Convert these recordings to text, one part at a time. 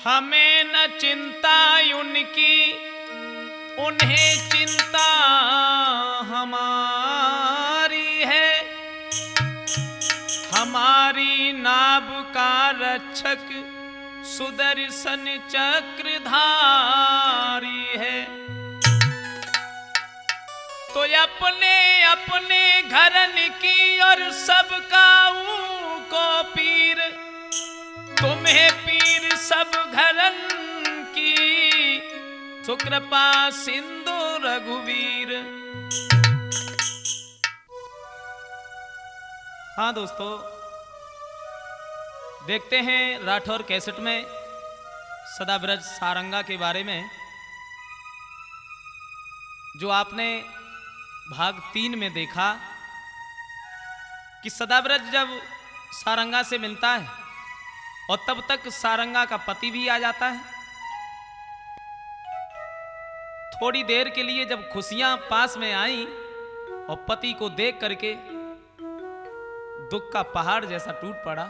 हमें न चिंता उनकी, उन्हें चिंता हमारी है। हमारी नाभ का रक्षक सुदर्शन चक्रधारी है। तो अपने अपने घरन की और सबका को पीर, तुम्हें पीर सब घरन की, सुकृपा सिंधु रघुवीर। हाँ दोस्तों, देखते हैं राठौर कैसेट में सदाब्रज सारंगा के बारे में। जो आपने भाग 3 में देखा कि सदाब्रज जब सारंगा से मिलता है और तब तक सारंगा का पति भी आ जाता है। थोड़ी देर के लिए जब खुशियां पास में आई और पति को देख करके दुख का पहाड़ जैसा टूट पड़ा।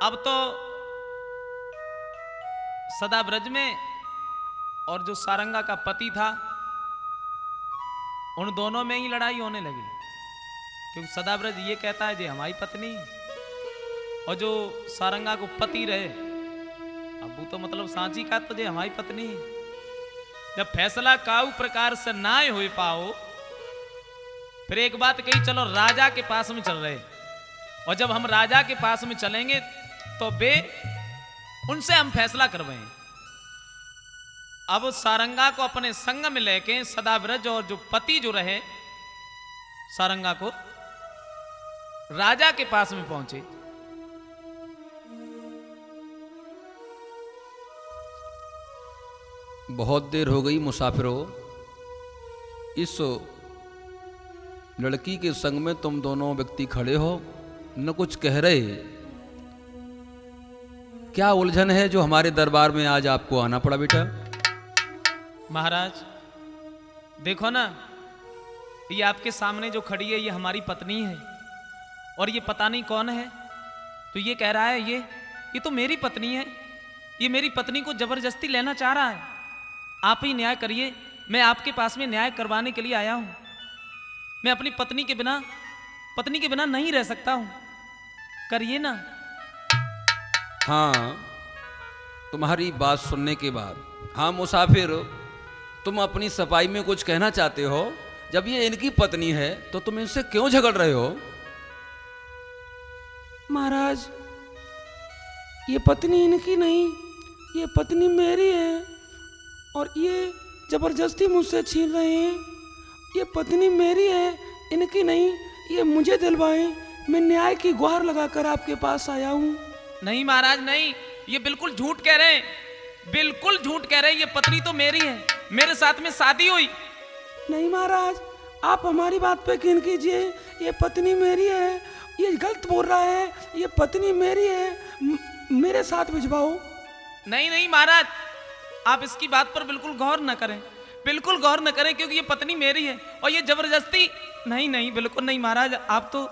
अब तो सदाब्रज में और जो सारंगा का पति था उन दोनों में ही लड़ाई होने लगी, क्योंकि सदाब्रज ये कहता है जे हमारी पत्नी, और जो सारंगा को पति रहे अब वो तो मतलब सांची का तो जे हमारी पत्नी। जब फैसला काऊ प्रकार से ना हो पाओ, फिर एक बात कही, चलो राजा के पास में चल रहे, और जब हम राजा के पास में चलेंगे तो बे उनसे हम फैसला करवाएं। अब सारंगा को अपने संग में लेके सदाब्रज और जो पति जो रहे सारंगा को राजा के पास में पहुंचे। बहुत देर हो गई मुसाफिरों, इस लड़की के संग में तुम दोनों व्यक्ति खड़े हो, न कुछ कह रहे। क्या उलझन है जो हमारे दरबार में आज आपको आना पड़ा बेटा? महाराज देखो ना, ये आपके सामने जो खड़ी है ये हमारी पत्नी है, और ये पता नहीं कौन है। तो ये कह रहा है ये तो मेरी पत्नी है, ये मेरी पत्नी को जबरदस्ती लेना चाह रहा है। आप ही न्याय करिए, मैं आपके पास में न्याय करवाने के लिए आया हूं। मैं अपनी पत्नी के बिना नहीं रह सकता हूं, करिए ना। हाँ, तुम्हारी बात सुनने के बाद, हाँ मुसाफिर, तुम अपनी सफाई में कुछ कहना चाहते हो। जब ये इनकी पत्नी है तो तुम इनसे क्यों झगड़ रहे हो? महाराज, ये पत्नी इनकी नहीं, ये पत्नी मेरी है, और ये जबरदस्ती मुझसे छीन रहे हैं। ये पत्नी मेरी है, इनकी नहीं, ये मुझे दिलवाएं। मैं न्याय की गुहार लगाकर आपके पास आया हूं। नहीं महाराज नहीं, ये बिल्कुल झूठ कह रहे हैं, बिल्कुल झूठ कह रहे हैं। ये पत्नी तो मेरी है, मेरे साथ में शादी हुई। नहीं महाराज, आप हमारी बात पे यकीन कीजिए, ये पत्नी मेरी है। ये गलत बोल रहा है, ये पत्नी मेरी है, मेरे साथ भिजवाओ। नहीं नहीं महाराज, आप इसकी बात पर बिल्कुल गौर न करें, बिल्कुल गौर न करें, क्योंकि ये पत्नी मेरी है और ये जबरदस्ती नहीं, बिल्कुल नहीं महाराज। आप तो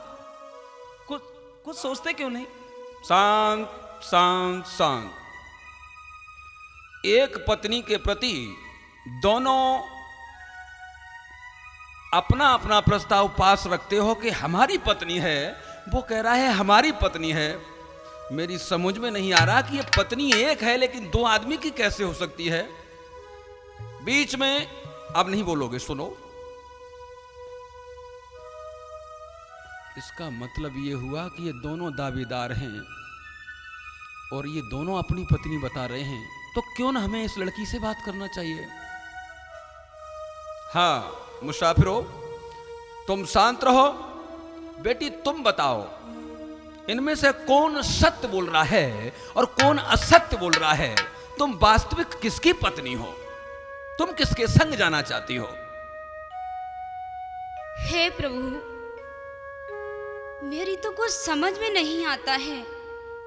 कुछ सोचते क्यों नहीं? शांत शांत शांत। एक पत्नी के प्रति दोनों अपना अपना प्रस्ताव पास रखते हो कि हमारी पत्नी है, वो कह रहा है हमारी पत्नी है। मेरी समझ में नहीं आ रहा कि ये पत्नी एक है लेकिन 2 आदमी की कैसे हो सकती है। बीच में अब नहीं बोलोगे, सुनो। इसका मतलब ये हुआ कि ये दोनों दावेदार हैं और ये दोनों अपनी पत्नी बता रहे हैं, तो क्यों ना हमें इस लड़की से बात करना चाहिए। हाँ मुसाफिरों, तुम शांत रहो। बेटी तुम बताओ, इनमें से कौन सत्य बोल रहा है और कौन असत्य बोल रहा है? तुम वास्तविक किसकी पत्नी हो? तुम किसके संग जाना चाहती हो? हे प्रभु, मेरी तो कुछ समझ में नहीं आता है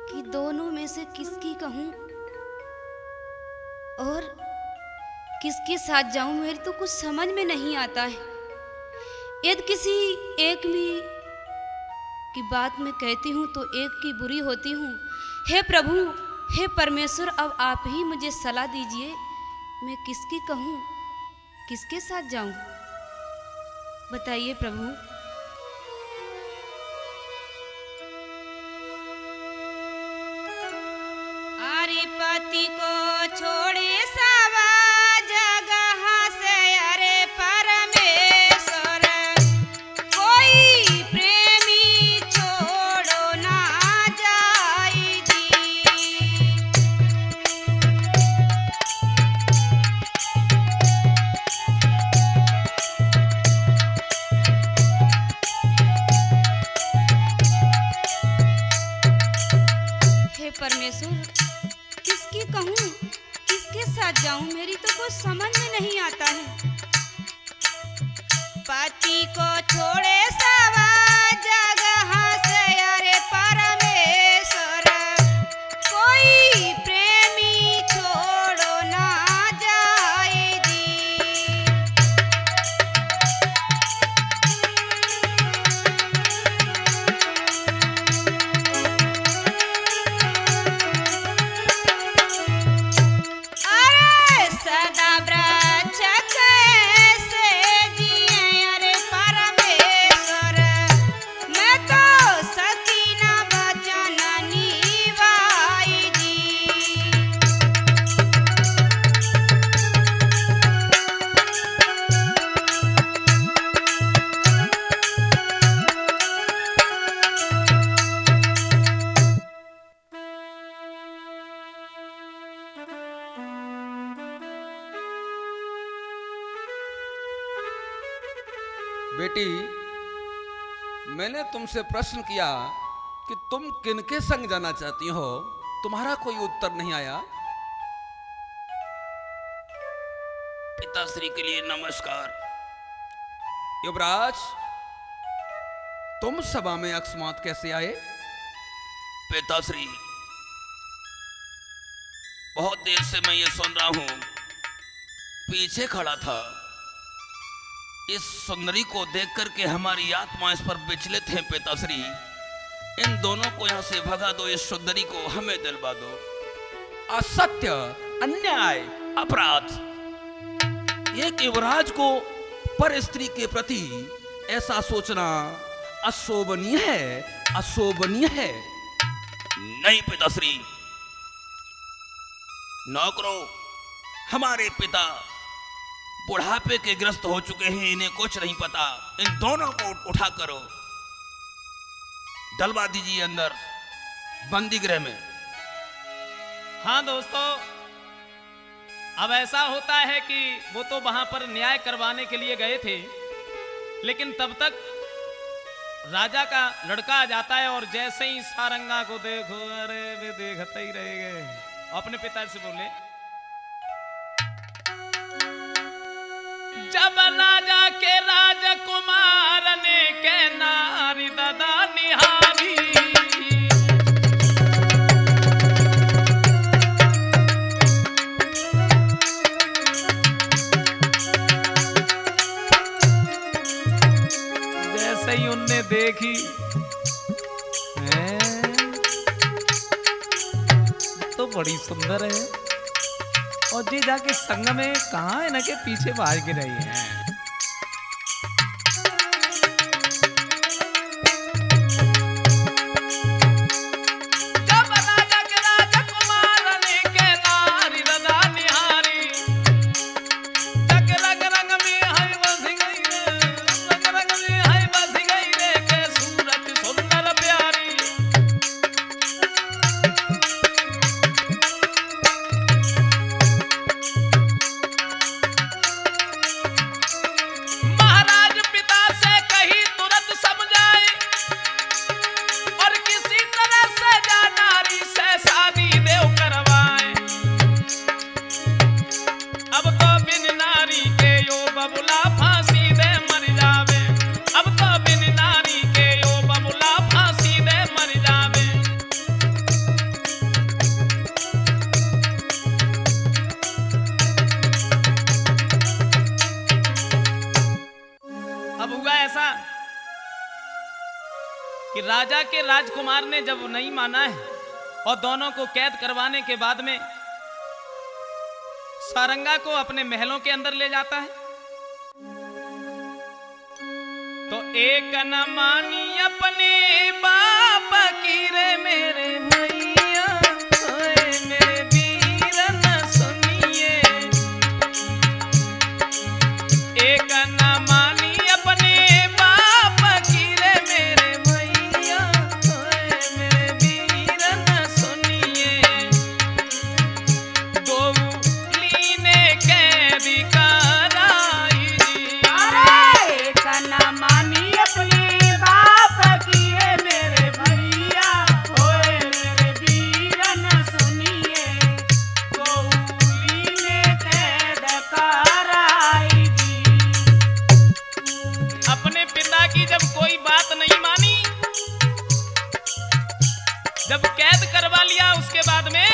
कि दोनों में से किसकी कहूं और किसके साथ जाऊं। मेरी तो कुछ समझ में नहीं आता है। यदि किसी एक भी की बात मैं कहती हूँ तो एक की बुरी होती हूँ। हे प्रभु, हे परमेश्वर, अब आप ही मुझे सलाह दीजिए, मैं किसकी कहूँ, किसके साथ जाऊँ? बताइए प्रभु। अरे पति को छोड़े सवा जगह से, अरे परमेश्वर, कोई प्रेमी छोड़ो ना जाई जी। हे परमेश्वर, किसकी कहूँ, किसके साथ जाऊं, मेरी तो कुछ समझ में नहीं आता है। पति को छोड़े सवा जगह से, अरे परमेश्वर, कोई प्रेमी छोड़ो ना जाए जी। अरे सदा व्रत कैसे जिए, अरे परमेश्वर, मैं तो सती न वचन निभाई जी। बेटी, मैंने तुमसे प्रश्न किया कि तुम किनके संग जाना चाहती हो, तुम्हारा कोई उत्तर नहीं आया। पिताश्री के लिए नमस्कार। युवराज, तुम सभा में अकस्मात कैसे आए? पिताश्री, बहुत देर से मैं ये सुन रहा हूं, पीछे खड़ा था, इस सुंदरी को देख करके हमारी आत्मा इस पर विचलित है। पिताश्री, इन दोनों को यहां से भगा दो, इस सुंदरी को हमें दिलवा दो। असत्य, अन्याय, अपराध। एक युवराज को पर स्त्री के प्रति ऐसा सोचना अशोभनीय है, अशोभनीय है। नहीं पिताश्री, नौकरों, हमारे पिता बुढ़ापे के ग्रस्त हो चुके हैं, इन्हें कुछ नहीं पता। इन दोनों को उठा करो, डलवा दीजिए अंदर बंदी गृह में। हाँ दोस्तों, अब ऐसा होता है कि वो तो वहां पर न्याय करवाने के लिए गए थे, लेकिन तब तक राजा का लड़का आ जाता है और जैसे ही सारंगा को देखो, अरे वे देखते ही रह गए। अपने पिता से बोले, जब राजा के राजकुमार ने के नारी दादा निहारी, जैसे ही उनने देखी, तो बड़ी सुंदर है, और जीजा के संग में कहाँ है ना के पीछे भाग के रही है। जब राजा के राजकुमार ने के नारी दादा निहारी, जग रंग रंग में है बस गई रे, रंग रंग में है बस गई रे, के सूरत सुंदर प्यारी। कि राजा के राजकुमार ने जब नहीं माना है और दोनों को कैद करवाने के बाद में सारंगा को अपने महलों के अंदर ले जाता है। तो एक न मानी अपने बाप की रे मेरे भैया, ओए मेरे वीर न सुनिए। एक न मानी अपने बाप की रे मेरे भैया, ओए मेरे वीर न सुनिए। दो लीने कैदी कराई जी, अरे कना मानी अपने बाप की है मेरे भैया, होए मेरे वीर न सुनिए। गौली ने कैद कराई जी। अपने पिता की जब कोई बात नहीं मानी, जब कैद करवा लिया, उसके बाद में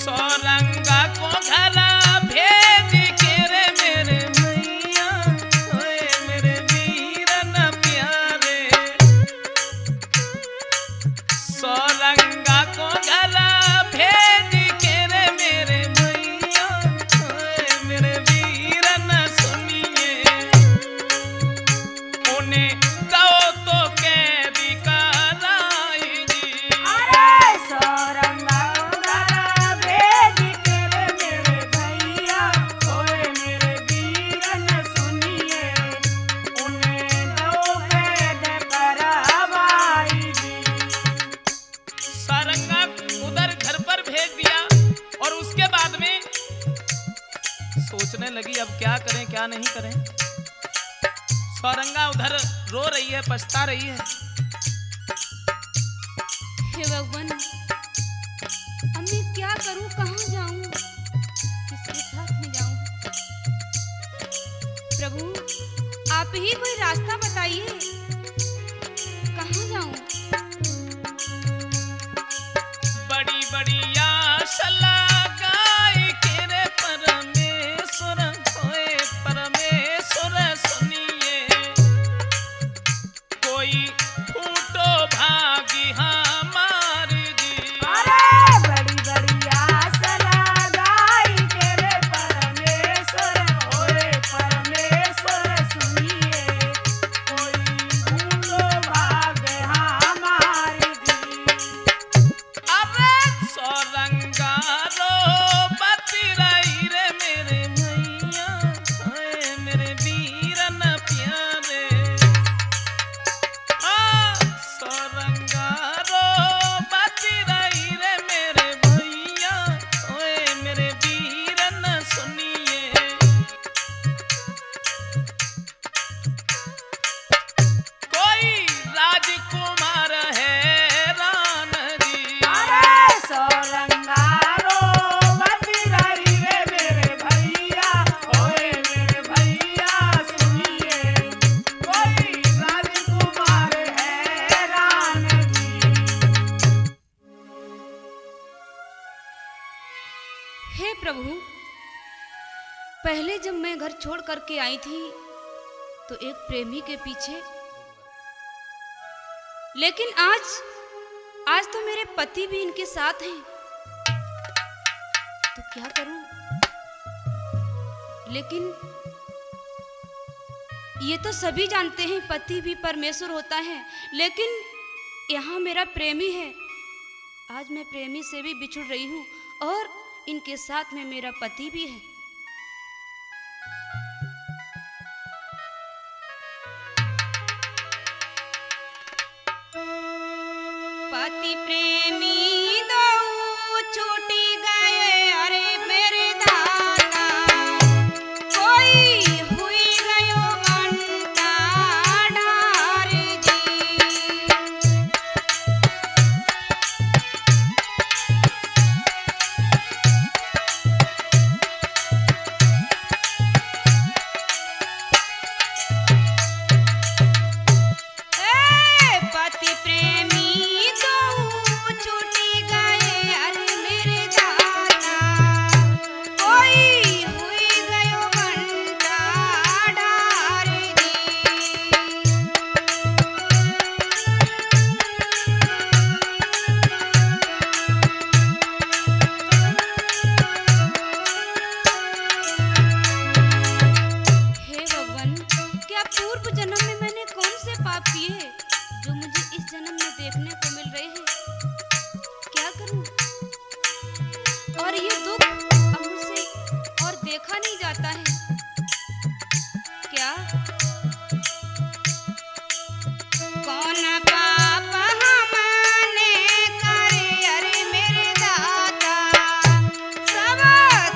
सौरंगा को घर भेज के रे मेरे भैया, ओए मेरे वीर न प्यारे। सौरंगा को घर भेज के रे मेरे भैया, ओए मेरे वीर न सुनिए। उन्हें दो तो कैदी कराई जी, अरे सौरंगा उधर भेज के रे मेरे भैया, होए मेरे वीर न सुनिए। उन्हें दो कैद करवाई जी। सारंगा उधर घर पर भेज दिया और उसके बाद में सोचने लगी अब क्या करें क्या नहीं करें। सारंगा उधर रो रही है, पछता रही है। हे भगवान, अब मैं क्या करूं, कहाँ जाऊं, किसके साथ में जाऊं? प्रभु आप ही कोई रास्ता बताइए, कहाँ जाऊं? बड़ी बड़ी आस लगाई के रे परमेश्वर, होए परमेश्वर सुनिए। कोई फूटो भागी हमारी जी, अरे बड़ी बड़ी आस लगाई के रे परमेश्वर, होए परमेश्वर सुनिए। कोई भूलो भाग हमारी जी। अरे सौरंगा रो बती रही रे मेरे भैया, ओए मेरे वीर न प्यारे। सौरंगा रो बती रही रे मेरे भैया, ओए मेरे वीर न सुनिए। कोई राजकुमार है रान जी, अरे सौरंगा रोवत रही रे मेरे भैया, होए मेरे भैया सुनिए। कोई राजकुमार है रान जी। हे प्रभु, पहले जब मैं घर छोड़ करके आई थी तो एक प्रेमी के पीछे, लेकिन आज तो मेरे पति भी इनके साथ हैं, तो क्या करूं? लेकिन ये तो सभी जानते हैं पति भी परमेश्वर होता है, लेकिन यहाँ मेरा प्रेमी है। आज मैं प्रेमी से भी बिछुड़ रही हूँ और इनके साथ में मेरा पति भी है। पति प्रेमी दो छूटी गए, अरे मेरे दाना कोई हुई गयो घंटा डार जी। पति प्रेमी दो छूटी गए, अरे मेरे दाना गए हैं, क्या करूं? और ये दुख अब मुझसे और देखा नहीं जाता है। क्या कौन पाप हमने करे, अरे मेरे दाता, सब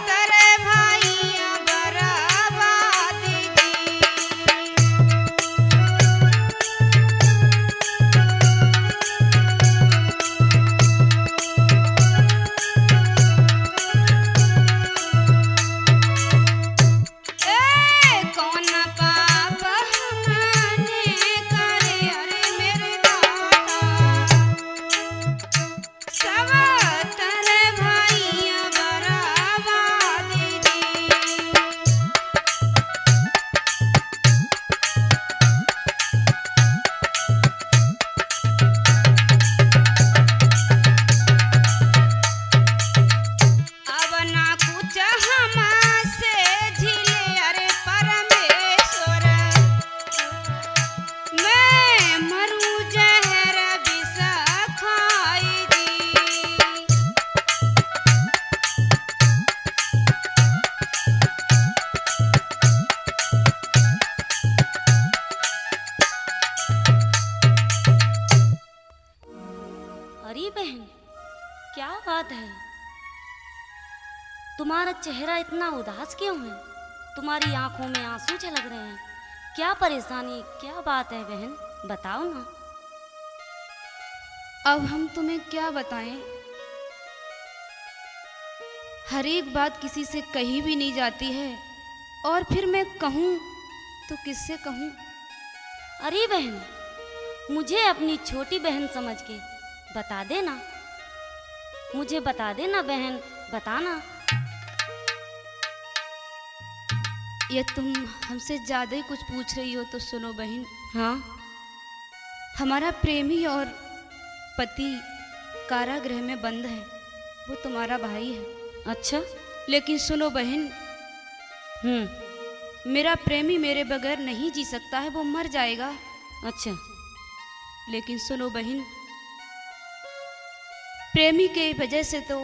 तेरे भाइयों बराबादी दी। ए कौन पाप हमने करे, अरे मेरे दाता, सब तेरे भाइयों बराबादी दी। अब ना कुछ हमसे झिले, अरे परमेश्वर, मैं मरूं जहर विष खाई दी। अरे बहन, क्या बात है? तुम्हारा चेहरा इतना उदास क्यों है? तुम्हारी आंखों में आंसू झलक रहे हैं। क्या परेशानी, क्या बात है बहन? बताओ ना। अब हम तुम्हें क्या बताएं? हर एक बात किसी से कही भी नहीं जाती है, और फिर मैं कहूँ तो किससे कहूँ? अरे बहन, मुझे अपनी छोटी बहन समझ के बता देना। मुझे बता देना बहन, बताना। ये तुम हमसे ज़्यादा ही कुछ पूछ रही हो तो सुनो बहन। हाँ, हमारा प्रेमी और पति कारागृह में बंद है, वो तुम्हारा भाई है। अच्छा। लेकिन सुनो बहन, मेरा प्रेमी मेरे बगैर नहीं जी सकता है, वो मर जाएगा। अच्छा। लेकिन सुनो बहन, प्रेमी के वजह से तो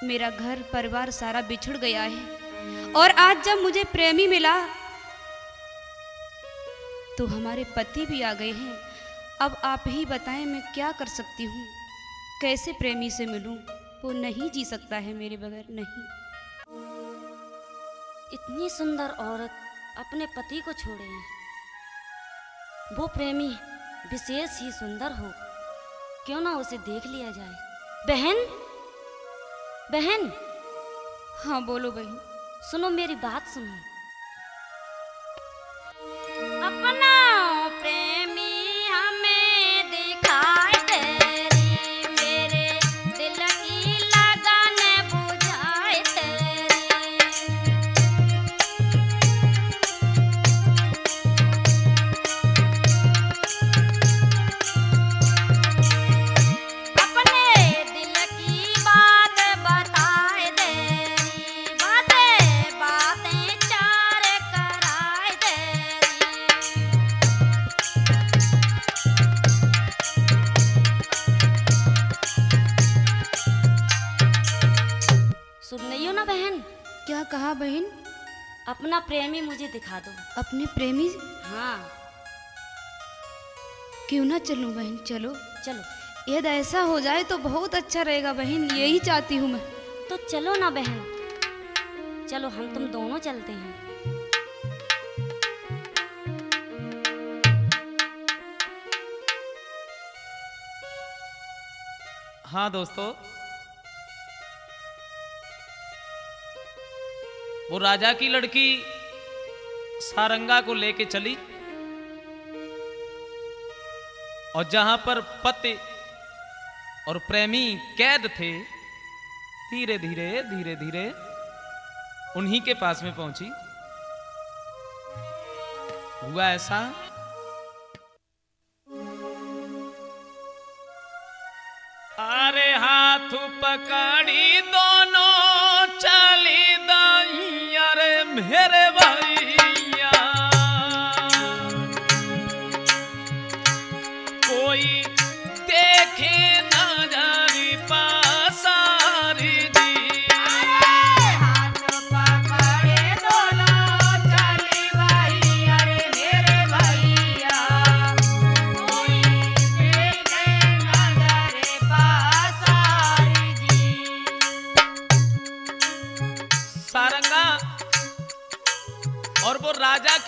मेरा घर परिवार सारा बिछुड़ गया है, और आज जब मुझे प्रेमी मिला तो हमारे पति भी आ गए हैं। अब आप ही बताएं मैं क्या कर सकती हूँ, कैसे प्रेमी से मिलूं? वो नहीं जी सकता है मेरे बगैर, नहीं। इतनी सुंदर औरत अपने पति को छोड़े हैं, वो प्रेमी विशेष ही सुंदर हो, क्यों ना उसे देख लिया जाए। बहन, बहन, हाँ बोलो बहन। सुनो, मेरी बात सुनो। अपना प्रेमी हमें दिखाए तेरी, मेरे दिल की लगन बुझाए तेरी। अपने दिल की बात बताए तेरी, बातें चार कराए तेरी। सुन रही हो ना बहन? क्या कहा बहन? अपना प्रेमी मुझे दिखा दो। अपने प्रेमी? हाँ, क्यों ना चलूं बहन, चलो। चलो। यदि ऐसा हो जाए तो बहुत अच्छा रहेगा बहन, यही चाहती हूँ मैं। तो चलो ना बहन, चलो हम तुम दोनों चलते हैं। हाँ दोस्तों, वो राजा की लड़की सारंगा को लेके चली, और जहां पर पति और प्रेमी कैद थे, धीरे धीरे धीरे धीरे उन्हीं के पास में पहुंची। हुआ ऐसा, अरे हाथ पकड़ी दोनों चली दाई, अरे मेरे भैया कोई देखे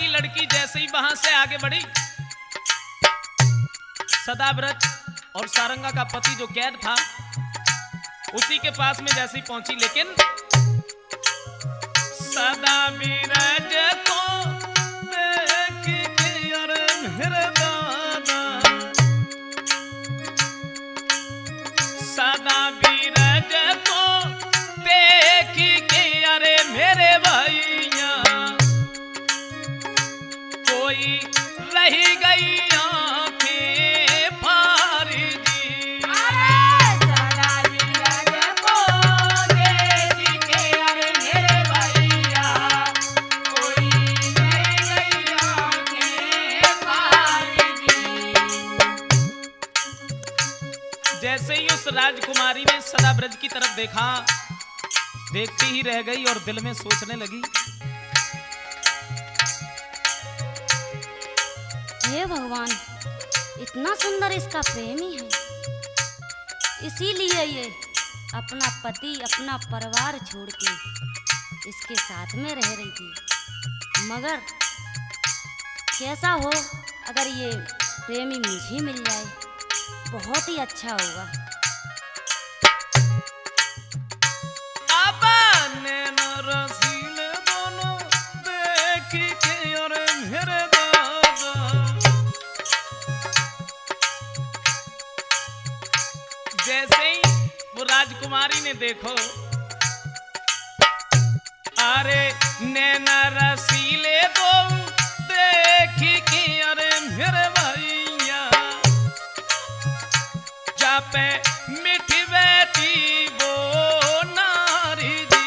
की लड़की जैसे ही वहां से आगे बढ़ी, सदाव्रत और सारंगा का पति जो कैद था उसी के पास में जैसे ही पहुंची, लेकिन सदाविरज को देख के अरे मेरे दादा, सदाविरज को देख के अरे मेरे भैया, कोई रही गई आंखें फारी दी। जैसे ही उस राजकुमारी ने सदाव्रज की तरफ देखा, देखती ही रह गई और दिल में सोचने लगी, हे भगवान, इतना सुंदर इसका प्रेमी है, इसीलिए ये अपना पति अपना परिवार छोड़ के इसके साथ में रह रही थी। मगर कैसा हो अगर ये प्रेमी मुझे मिल जाए, बहुत ही अच्छा होगा। रसीले दोनों देख के और मेरे दादा, जैसे ही वो राजकुमारी ने देखो, अरे नैना रसीले दो देख के अरे मेरे भैया, जा पे मिठी बेटी वो नारी जी।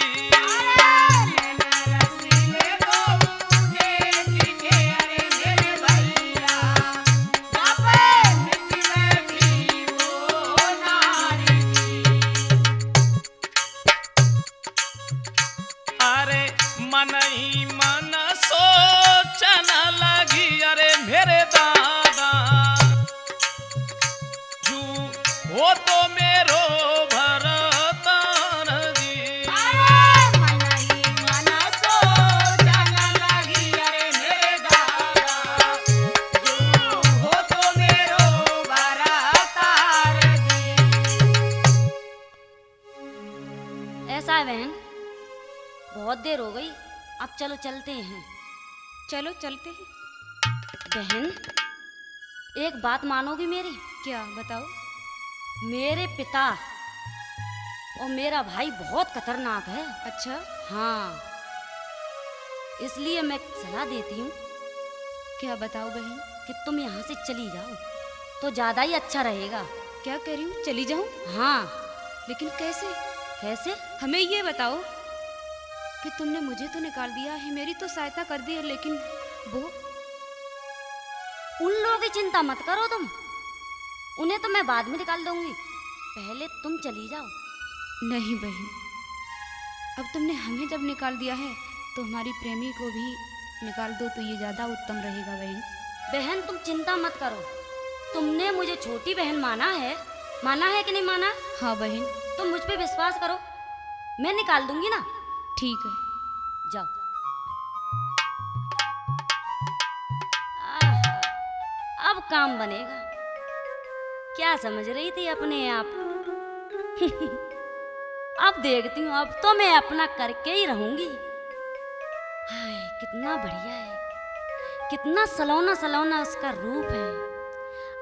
अरे मन ही मन सोचन लगी अरे मेरे दादा, जू हो तो मेरो भरतान जी। ऐसा है बहन, बहुत देर हो गई, अब चलो चलते हैं। चलो चलते हैं। बहन, एक बात मानोगी मेरी? क्या बताओ? मेरे पिता और मेरा भाई बहुत खतरनाक है। अच्छा, हाँ, इसलिए मैं सलाह देती हूँ क्या बताओ बहन? कि तुम यहाँ से चली जाओ तो ज़्यादा ही अच्छा रहेगा। क्या कह रही हूँ, चली जाऊँ? हाँ। लेकिन कैसे? कैसे? हमें ये बताओ कि तुमने मुझे तो निकाल दिया है, मेरी तो सहायता कर दी है, लेकिन वो उन लोगों की चिंता मत करो तुम, उन्हें तो मैं बाद में निकाल दूंगी, पहले तुम चली जाओ। नहीं बहन, अब तुमने हमें जब निकाल दिया है तो हमारी प्रेमी को भी निकाल दो तो ये ज़्यादा उत्तम रहेगा बहन। बहन तुम चिंता मत करो, तुमने मुझे छोटी बहन माना है कि नहीं माना? हाँ बहन। तुम मुझ पे विश्वास करो, मैं निकाल दूंगी ना। ठीक है, जाओ। आहा, अब काम बनेगा। क्या समझ रही थी अपने आप? अब देखती हूँ, अब तो मैं अपना करके ही रहूंगी। हाय कितना बढ़िया है, कितना सलोना सलोना उसका रूप है।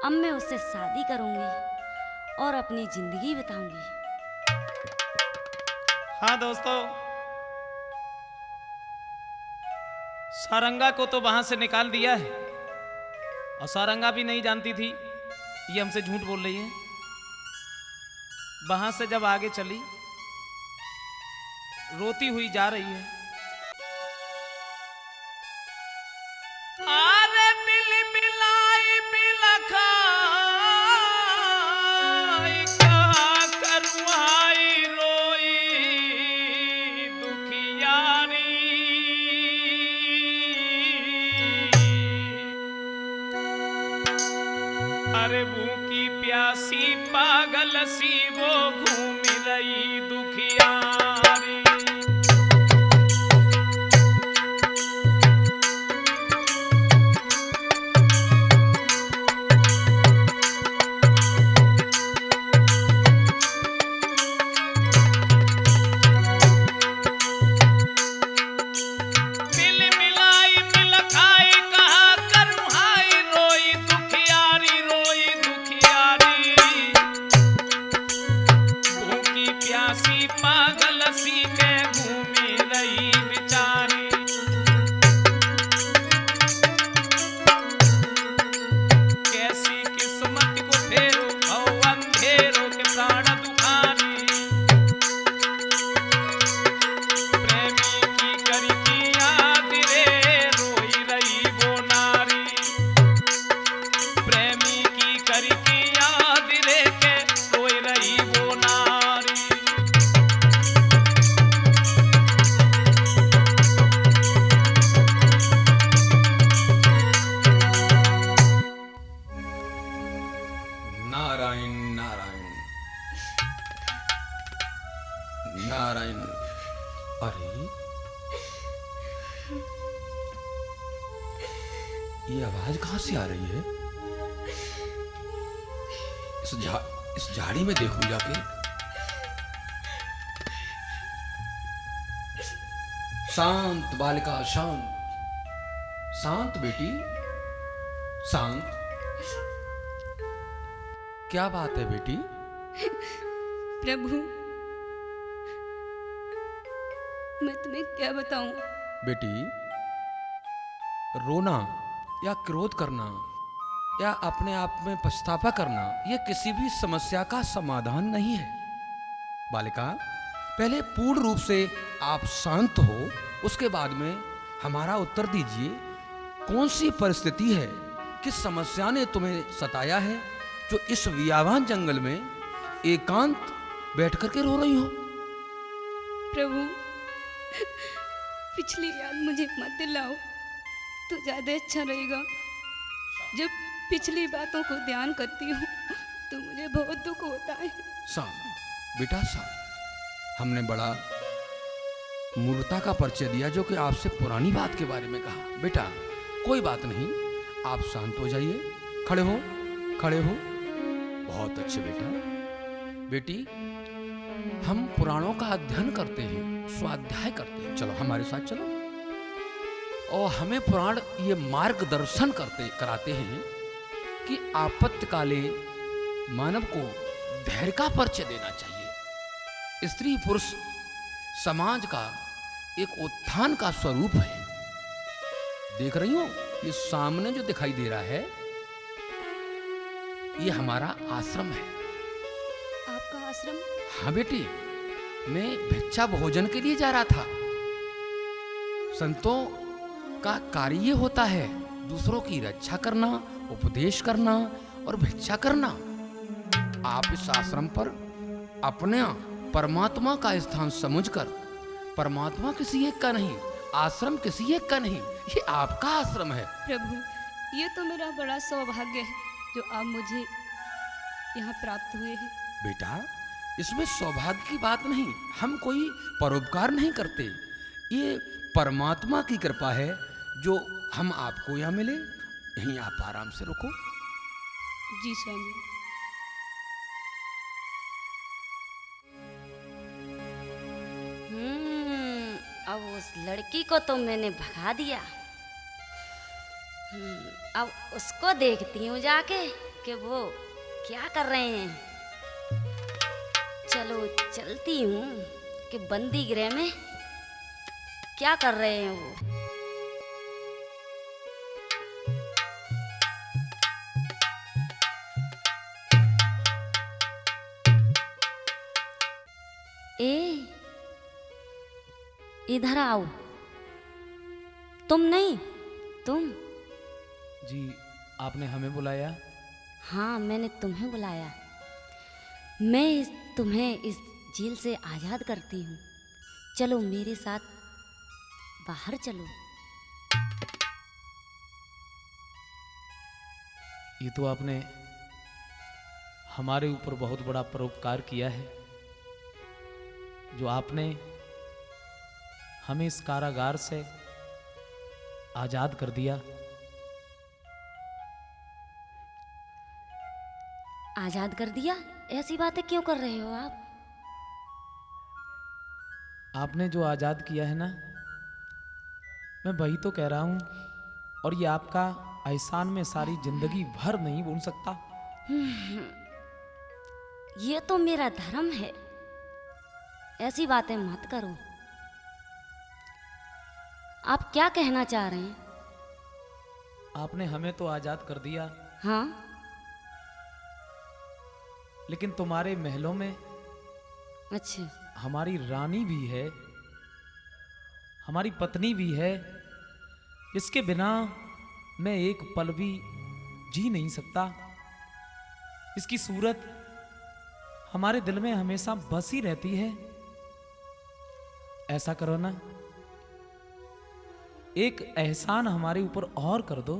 अब मैं उससे शादी करूंगी और अपनी जिंदगी बिताऊंगी। हाँ दोस्तों, सारंगा को तो वहां से निकाल दिया है और सारंगा भी नहीं जानती थी ये हमसे झूठ बोल रही है। वहां से जब आगे चली, रोती हुई जा रही है। आरे मिल मिलाई मिलखाई का करुआई रोई दुखियारी। अरे भूखी प्यासी पागल सी वो घूम रही दुखियारी। प्यासी पागल सी के घूमी रही बिचारी। कैसी किस्मत को फेरो औ अंधेरों के प्राण दुखारी। प्रेमी की करी की याद रे रोई रही वो नारी। प्रेमी की करी की याद रे के रोई रही वो नारी। नारायण नारायण नारायण। अरे ये आवाज कहां से आ रही है? इस झाड़ी में देखूं जाके। शांत बालिका शांत, शांत बेटी शांत। क्या बात है बेटी? प्रभु, मैं तुम्हें क्या बताऊं? बेटी, रोना या क्रोध करना या अपने आप में पछतावा करना यह किसी भी समस्या का समाधान नहीं है। बालिका, पहले पूर्ण रूप से आप शांत हो, उसके बाद में हमारा उत्तर दीजिए। कौन सी परिस्थिति है, किस समस्या ने तुम्हें सताया है जो इस वियावान जंगल में एकांत बैठ करके रो रही हो? प्रभु, पिछली याद मुझे मत दिलाओ तो ज्यादा अच्छा रहेगा। जब पिछली बातों को ध्यान करती हूँ तो मुझे बहुत दुख होता है। शांत बेटा शांत। हमने बड़ा मूर्खता का परिचय दिया जो कि आपसे पुरानी बात के बारे में कहा। बेटा कोई बात नहीं, आप शांत हो जाइए। खड़े हो, खड़े हो। बहुत अच्छे बेटा। बेटी, हम पुराणों का अध्ययन करते हैं, स्वाध्याय करते हैं। चलो हमारे साथ चलो। और हमें पुराण ये मार्गदर्शन कराते हैं कि आपत्तिकाले मानव को धैर्य का परिचय देना चाहिए। स्त्री पुरुष समाज का एक उत्थान का स्वरूप है। देख रही हो, ये सामने जो दिखाई दे रहा है ये हमारा आश्रम है। आपका आश्रम? हाँ बेटी, मैं भिक्षा भोजन के लिए जा रहा था। संतों का कार्य ये होता है दूसरों की रक्षा करना, उपदेश करना और भिक्षा करना। आप इस आश्रम पर अपने परमात्मा का स्थान समझकर, परमात्मा किसी एक का नहीं, आश्रम किसी एक का नहीं, ये आपका आश्रम है। प्रभु, ये तो मेरा बड़ा सौभाग्य है जो आप मुझे यहाँ प्राप्त हुए हैं। बेटा, इसमें सौभाग्य की बात नहीं, हम कोई परोपकार नहीं करते। ये परमात्मा की कृपा है जो हम आपको यहाँ मिले। यहीं आप आराम से रुको। जी स्वामी। अब उस लड़की को तो मैंने भगा दिया। अब उसको देखती हूँ जाके कि वो क्या कर रहे हैं। चलो चलती हूँ कि बंदी गृह में क्या कर रहे हैं वो। इधर आओ। तुम नहीं, तुम। जी, आपने हमें बुलाया? हाँ, मैंने तुम्हें बुलाया। मैं तुम्हें इस जेल से आज़ाद करती हूँ। चलो मेरे साथ बाहर चलो। ये तो आपने हमारे ऊपर बहुत बड़ा परोपकार किया है, जो आपने हमें इस कारागार से आजाद कर दिया। आज़ाद कर दिया? ऐसी बातें क्यों कर रहे हो आप? आपने जो आजाद किया है ना, मैं वही तो कह रहा हूं। और ये आपका एहसान में सारी जिंदगी भर नहीं भूल सकता। ये तो मेरा धर्म है ऐसी बातें मत करो। आप क्या कहना चाह रहे हैं? आपने हमें तो आजाद कर दिया, हाँ, लेकिन तुम्हारे महलों में अच्छा, हमारी रानी भी है, हमारी पत्नी भी है, जिसके बिना मैं एक पल भी जी नहीं सकता। इसकी सूरत हमारे दिल में हमेशा बसी रहती है। ऐसा करो ना, एक एहसान हमारे ऊपर और कर दो।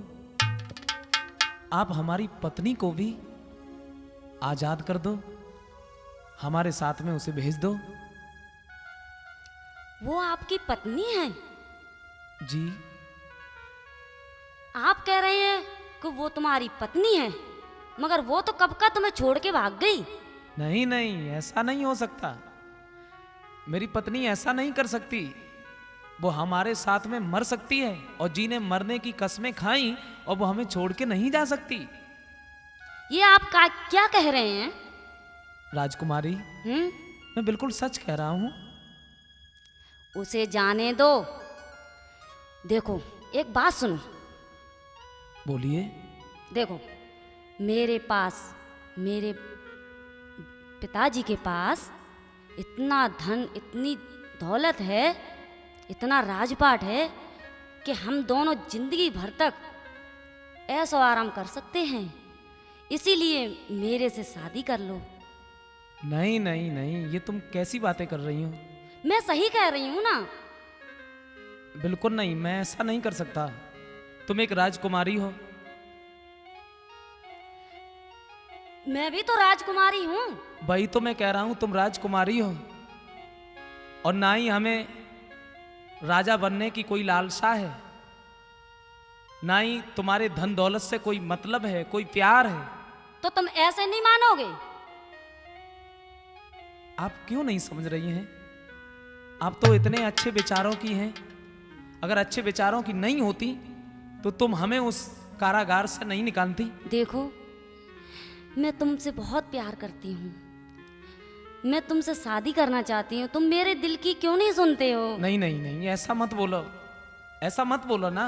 आप हमारी पत्नी को भी आजाद कर दो, हमारे साथ में उसे भेज दो। वो आपकी पत्नी है? जी, आप कह रहे हैं कि वो तुम्हारी पत्नी है, मगर वो तो कब का तुम्हें छोड़ के भाग गई। नहीं नहीं, ऐसा नहीं हो सकता। मेरी पत्नी ऐसा नहीं कर सकती। वो हमारे साथ में मर सकती है और जी ने मरने की कसमें खाई, और वो हमें छोड़ के नहीं जा सकती। ये आप क्या कह रहे हैं? राजकुमारी, मैं बिल्कुल सच कह रहा हूं। उसे जाने दो। देखो, एक बात सुनो। बोलिए। देखो, मेरे पास, मेरे पिताजी के पास इतना धन, इतनी दौलत है, इतना राजपाट है कि हम दोनों जिंदगी भर तक ऐशो आराम कर सकते हैं। इसीलिए मेरे से शादी कर लो। नहीं नहीं नहीं, ये तुम कैसी बातें कर रही हो? मैं सही कह रही हूँ ना? बिल्कुल नहीं, मैं ऐसा नहीं कर सकता। तुम एक राजकुमारी हो। मैं भी तो राजकुमारी हूँ। वही तो मैं कह रहा हूं, तुम राजकुमारी हो, और ना ही हमें राजा बनने की कोई लालसा है, ना ही तुम्हारे धन दौलत से कोई मतलब है, कोई प्यार है। तो तुम ऐसे नहीं मानोगे? आप क्यों नहीं समझ रही हैं? आप तो इतने अच्छे विचारों की हैं। अगर अच्छे विचारों की नहीं होती तो तुम हमें उस कारागार से नहीं निकालती। देखो, मैं तुमसे बहुत प्यार करती हूँ, मैं तुमसे शादी करना चाहती हूँ। तुम मेरे दिल की क्यों नहीं सुनते हो? नहीं नहीं नहीं, ऐसा मत बोलो, ऐसा मत बोलो ना,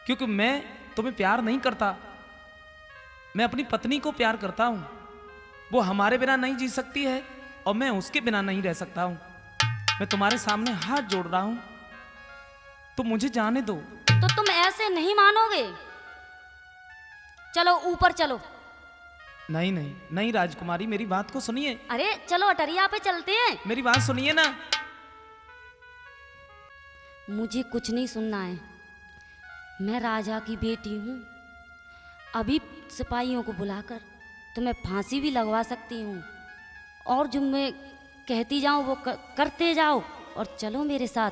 क्योंकि मैं तुम्हें प्यार नहीं करता। मैं अपनी पत्नी को प्यार करता हूँ। वो हमारे बिना नहीं जी सकती है और मैं उसके बिना नहीं रह सकता हूँ। मैं तुम्हारे सामने हाथ जोड़ रहा हूँ, तो मुझे जाने दो। तो तुम ऐसे नहीं मानोगे? चलो ऊपर चलो। नहीं नहीं नहीं राजकुमारी, मेरी बात को सुनिए। अरे चलो, अटरिया पे चलते हैं। मेरी बात सुनिए ना। मुझे कुछ नहीं सुनना है। मैं राजा की बेटी हूँ। अभी सिपाहियों को बुलाकर तुम्हें फांसी भी लगवा सकती हूँ, और जो मैं कहती जाऊँ वो करते जाओ, और चलो मेरे साथ।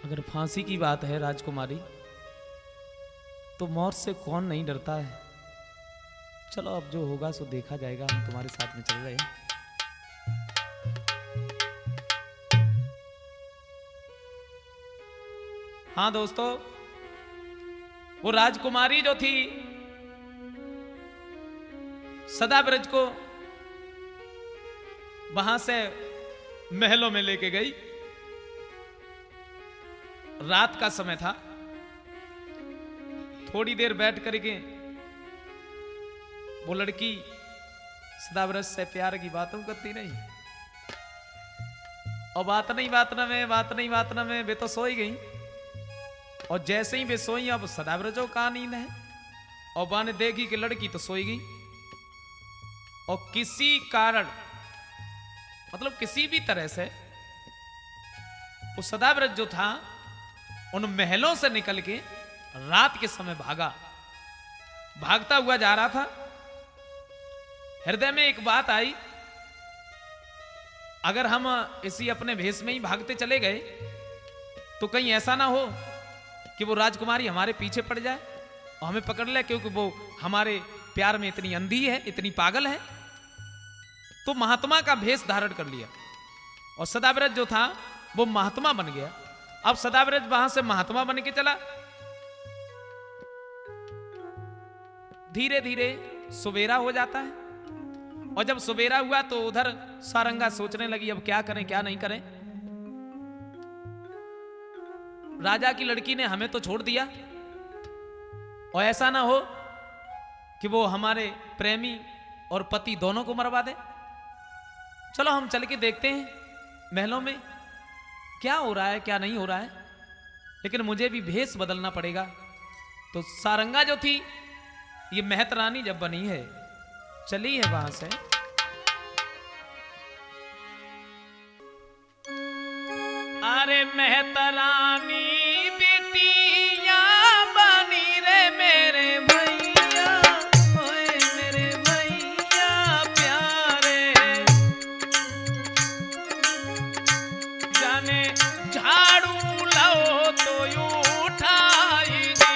अगर फांसी की बात है राजकुमारी, तो मौत से कौन नहीं डरता है। चलो, अब जो होगा सो देखा जाएगा। हम तुम्हारे साथ में चल रहे हैं। हाँ दोस्तों, वो राजकुमारी जो थी सदाब्रज को वहां से महलों में लेके गई। रात का समय था। थोड़ी देर बैठ करके वो लड़की सदाब्रज से प्यार की बातों करती रही, और बात नहीं में वे तो सोई गई। और जैसे ही वे सोई, अब सदाब्रजो का नींद है, और बा ने देखी कि लड़की तो सोई गई, और किसी कारण, मतलब किसी भी तरह से वो सदाब्रज जो था उन महलों से निकल के रात के समय भागता हुआ जा रहा था। हृदय में एक बात आई, अगर हम इसी अपने भेष में ही भागते चले गए तो कहीं ऐसा ना हो कि वो राजकुमारी हमारे पीछे पड़ जाए और हमें पकड़ ले, क्योंकि वो हमारे प्यार में इतनी अंधी है, इतनी पागल है। तो महात्मा का भेष धारण कर लिया, और सदाब्रज जो था वो महात्मा बन गया। अब सदाब्रज वहां से महात्मा बन के चला। धीरे धीरे सवेरा हो जाता है, और जब सवेरा हुआ तो उधर सारंगा सोचने लगी अब क्या करें क्या नहीं करें। राजा की लड़की ने हमें तो छोड़ दिया और ऐसा ना हो कि वो हमारे प्रेमी और पति दोनों को मरवा दे। चलो हम चल के देखते हैं महलों में क्या हो रहा है क्या नहीं हो रहा है, लेकिन मुझे भी भेष बदलना पड़ेगा। तो सारंगा जो थी ये मेहतरानी जब बनी है, चली है वहां से। अरे मेहतरानी बिटिया बनी रे मेरे भैया, ओए मेरे भैया प्यारे, जाने झाड़ू लाओ तो यूं उठाई दी।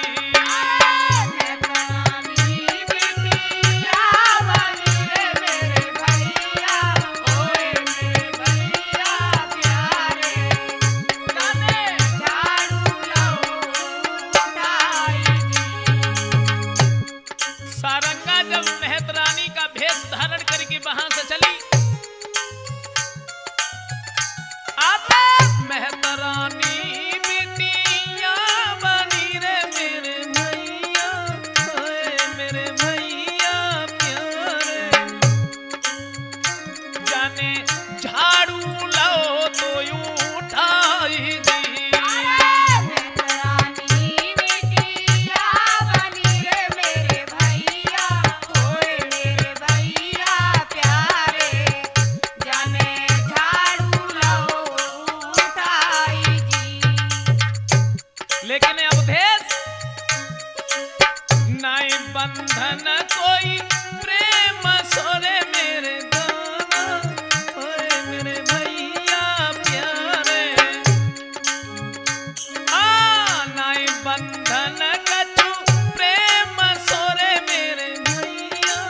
मेहतरानी बिटिया बनी रे मेरे भैया, ओए मेरे भैया प्यारे, सारंगा जब मेहतरानी का भेष धारण करके वहां से चली, अब मेहतरानी बिटिया बनी रे मेरे भैया, ओए मेरे भैया प्यारे, जाने झाड़ू लाओ तो यूं उठाई दी। लेकिन अवधेश नाई बंधन कोई प्रेम सोरे मेरे दाना, ओए मेरे भैया प्यारे, नाई बंधन कछु प्रेम सोरे मेरे भैया,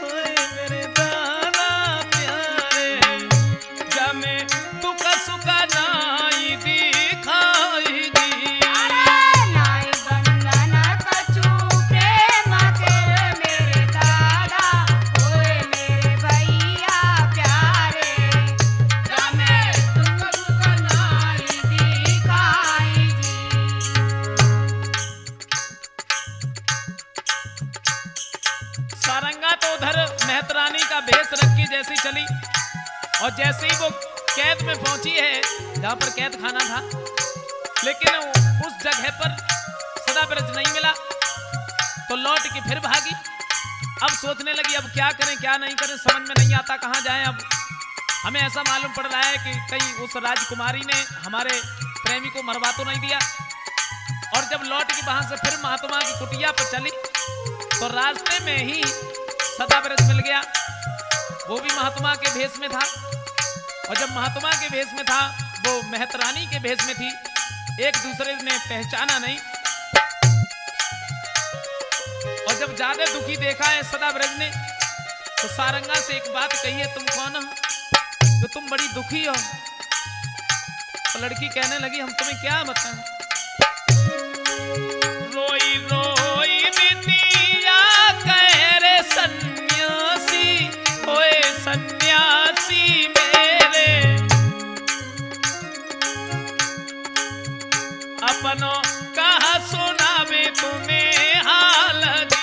ओए मेरे दाना प्यारे, जमे दुख सुख नाई दिखाई दी। सारंगा तो उधर मेहतरानी का भेष रख के जैसी चली और जैसे ही वो कैद में पहुंची है जहां पर कैद खाना था, लेकिन उस जगह पर सदाब्रज नहीं मिला तो लौट के फिर भागी। अब सोचने लगी अब क्या करें क्या नहीं करें, समझ में नहीं आता कहां जाएं। अब हमें ऐसा मालूम पड़ रहा है कि कहीं उस राजकुमारी ने हमारे प्रेमी को मरवा तो नहीं दिया। और जब लौट के वहां से फिर महात्मा की कुटिया पर चली तो रास्ते में ही सदाब्रज मिल गया, वो भी महात्मा के भेष में था। और जब महात्मा के भेष में था वो मेहतरानी के भेष में थी, एक दूसरे ने पहचाना नहीं। और जब ज्यादा दुखी देखा है सदाब्रज ने तो सारंगा से एक बात कही है, तुम कौन हो तो तुम बड़ी दुखी हो। तो लड़की कहने लगी हम तुम्हें क्या बताएं, रोई रोई बिटिया कह रे सन्यासी, ओए सन्यासी मेरे, अपनों कहा सुनावे तुम्हें हाल दी।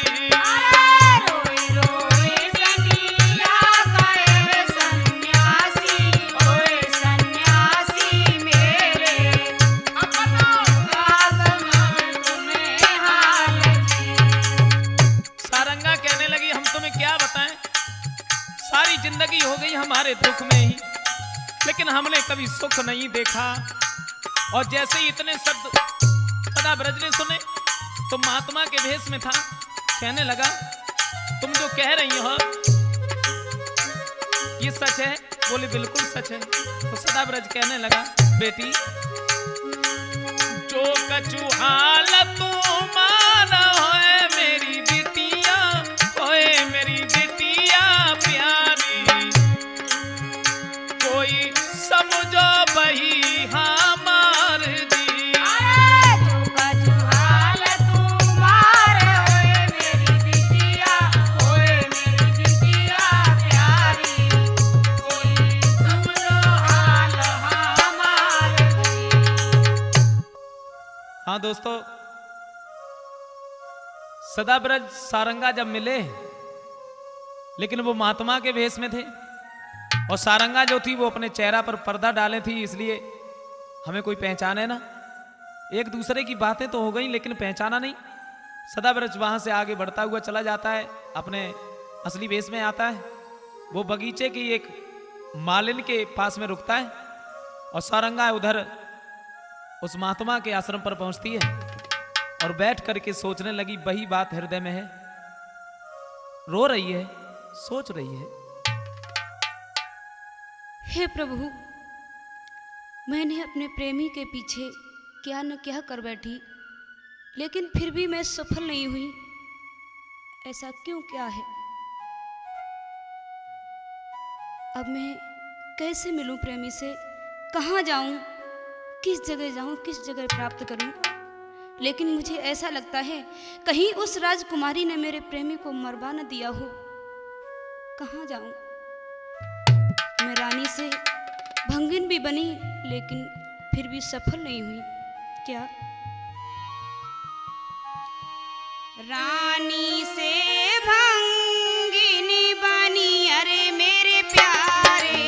सारी जिंदगी हो गई हमारे दुख में ही, लेकिन हमने कभी सुख नहीं देखा। और जैसे ही इतने शब्द सदाब्रज ने सुने तो महात्मा के भेष में था, कहने लगा तुम जो कह रही हो ये सच है? बोले बिल्कुल सच है। तो सदाब्रज कहने लगा बेटी जो कछु हाल तुम्हारा है मेरी बिटिया, ओए मेरी बिटिया प्यारी, कोई समझो बही हमार दी। हाँ दोस्तों, सदाब्रज सारंगा जब मिले, लेकिन वो महात्मा के भेष में थे और सारंगा जो थी वो अपने चेहरा पर पर्दा डाले थी, इसलिए हमें कोई पहचाने ना। एक दूसरे की बातें तो हो गई लेकिन पहचाना नहीं। सदाब्रज वहां से आगे बढ़ता हुआ चला जाता है, अपने असली भेष में आता है। वो बगीचे की एक मालिन के पास में रुकता है और सारंगा उधर उस महात्मा के आश्रम पर पहुंचती है और बैठ करके सोचने लगी। वही बात हृदय में है, रो रही है, सोच रही है। हे प्रभु, मैंने अपने प्रेमी के पीछे क्या न क्या कर बैठी, लेकिन फिर भी मैं सफल नहीं हुई। ऐसा क्यों क्या है? अब मैं कैसे मिलूं प्रेमी से? कहाँ जाऊं? किस जगह जाऊं? किस जगह प्राप्त करूं? लेकिन मुझे ऐसा लगता है कहीं उस राजकुमारी ने मेरे प्रेमी को मरवा न दिया हो। कहाँ जाऊं? मैं रानी से भंगिन भी बनी, लेकिन फिर भी सफल नहीं हुई। क्या रानी से भंगिन बनी, अरे मेरे प्यारे,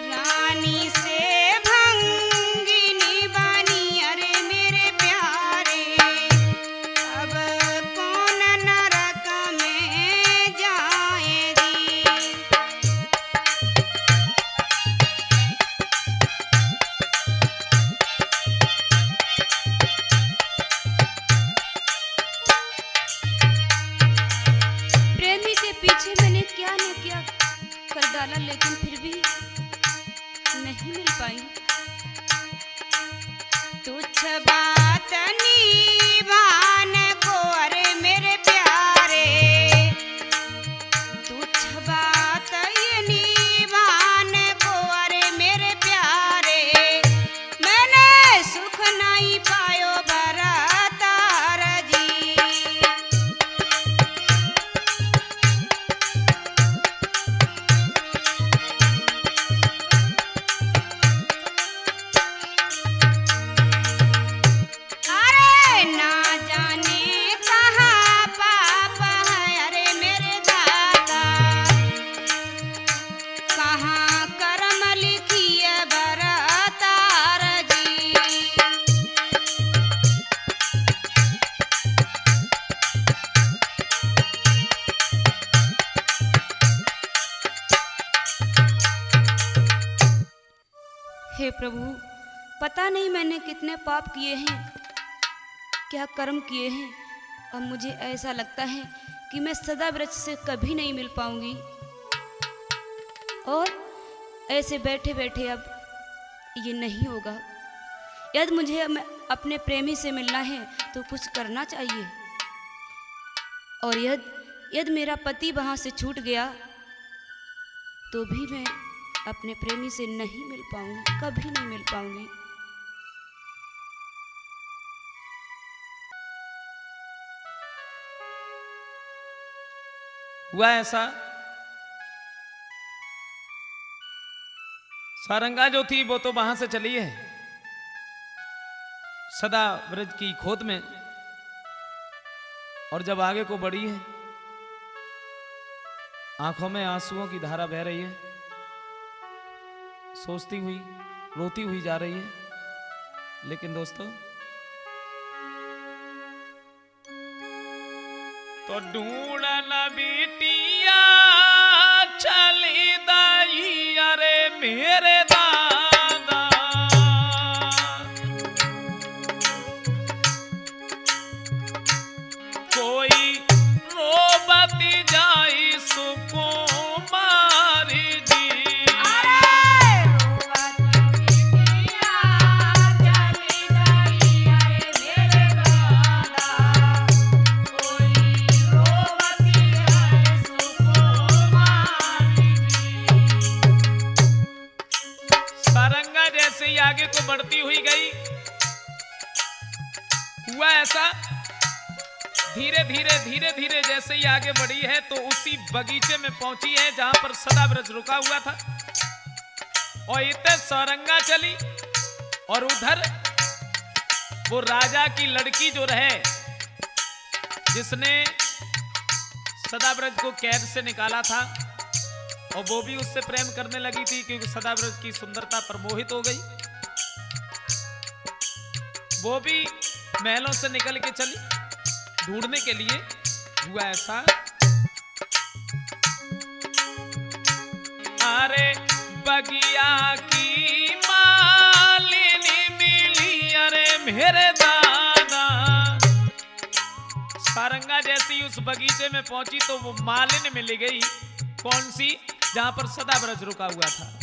रानी से भंगिन बनी, अरे मेरे प्यारे, अब कौन नरक में जाएगी। प्रेमी के पीछे मैंने क्या न क्या कर डाला, लेकिन फिर भी नहीं मिल पाई। तुच्छ बात निभान को, अरे मेरे प्यारे, तुच्छ बात ये निभान को, अरे मेरे प्यारे, मैंने सुख नहीं पायो भरतार जी। अरे ना जाने कहाँ पाप है, अरे मेरे दादा, कहाँ कर्म लिखिए भरतार जी। हे प्रभु, पता नहीं मैंने कितने पाप किए हैं, क्या कर्म किए हैं। अब मुझे ऐसा लगता है कि मैं सदाब्रज से कभी नहीं मिल पाऊंगी, और ऐसे बैठे बैठे अब ये नहीं होगा। यदि मुझे अपने प्रेमी से मिलना है तो कुछ करना चाहिए, और यदि मेरा पति वहाँ से छूट गया तो भी मैं अपने प्रेमी से नहीं मिल पाऊंगी, कभी नहीं मिल पाऊंगी। हुआ ऐसा, सारंगा जो थी वो तो वहां से चली है सदाब्रज की खोद में, और जब आगे को बढ़ी है, आंखों में आंसुओं की धारा बह रही है, सोचती हुई, रोती हुई जा रही है। लेकिन दोस्तों, तो ढूंढन बिटिया चली दाई, अरे मेरे दादा, कोई रोबती जाई सुकुमारी जी। सारंगा जैसे ही आगे को बढ़ती हुई गई, हुआ ऐसा, धीरे धीरे धीरे धीरे जैसे ही आगे बढ़ी है तो उसी बगीचे में पहुंची है जहां पर सदाब्रज रुका हुआ था। और इतने सारंगा चली और उधर वो राजा की लड़की जो रहे, जिसने सदाव्रज को कैद से निकाला था, और वो भी उससे प्रेम करने लगी थी क्योंकि सदाव्रज की सुंदरता पर मोहित हो गई। वो भी महलों से निकल के चली ढूंढने के लिए। हुआ ऐसा, अरे बगिया की मालिनी मिली, अरे मेरे दादा। सारंगा जैसी उस बगीचे में पहुंची तो वो मालिन मिल गई। कौन सी? जहां पर सदाव्रज रुका हुआ था।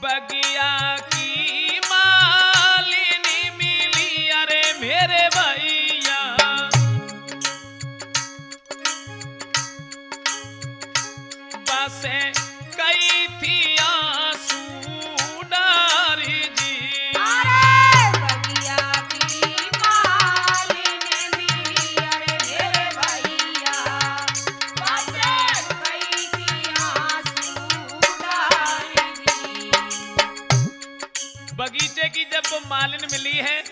बगिया की मालिनी मिली, अरे मेरे भैया। बसे कई थी आंसू डारी जी। बगीचे की जब वो मालिन मिली है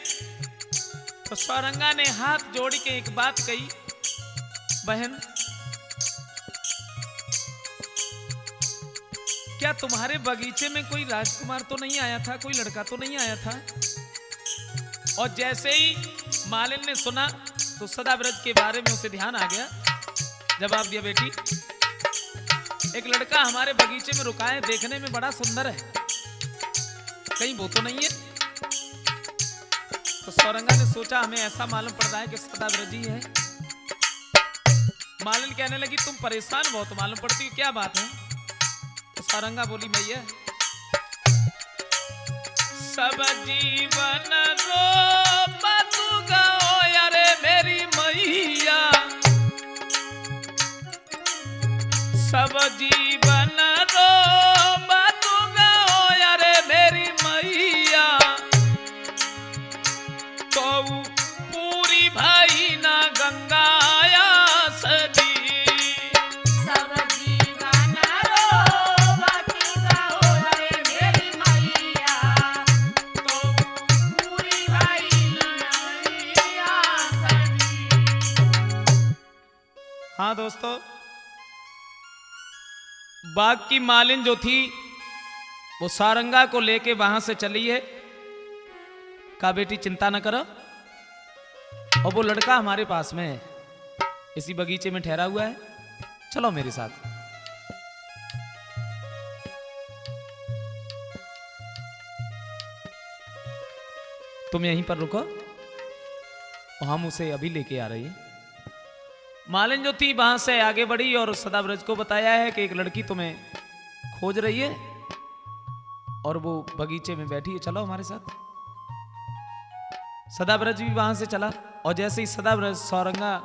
तो सारंगा ने हाथ जोड़ के एक बात कही, बहन क्या तुम्हारे बगीचे में कोई राजकुमार तो नहीं आया था, कोई लड़का तो नहीं आया था? और जैसे ही मालिन ने सुना तो सदाव्रज के बारे में उसे ध्यान आ गया। जवाब दिया, बेटी एक लड़का हमारे बगीचे में रुका है, देखने में बड़ा सुंदर है, कहीं वो तो नहीं है? तो सारंगा ने सोचा हमें ऐसा मालूम पड़ रहा है कि सदाव्रज ही है। मालिन कहने लगी तुम परेशान बहुत मालूम पड़ती हो, क्या बात है? तो सारंगा बोली, मैया सब जीवन रो मत गाओ, अरे मेरी मैया। सब जीवन रो मत गाओ, अरे मेरी मैया। तो पूरी भाई ना गंगाया सदी। हाँ दोस्तों, बाग की मालिन जो थी वो सारंगा को लेके वहां से चली है। कहा बेटी चिंता न करो, और वो लड़का हमारे पास में है, इसी बगीचे में ठहरा हुआ है, चलो मेरे साथ। तुम यहीं पर रुको और हम उसे अभी लेके आ रही है। मालिन जो थी वहां से आगे बढ़ी और सदाव्रज को बताया है कि एक लड़की तुम्हें खोज रही है और वो बगीचे में बैठी है, चलो हमारे साथ। सदाव्रज भी वहां से चला और जैसे ही सदाव्रज सारंगा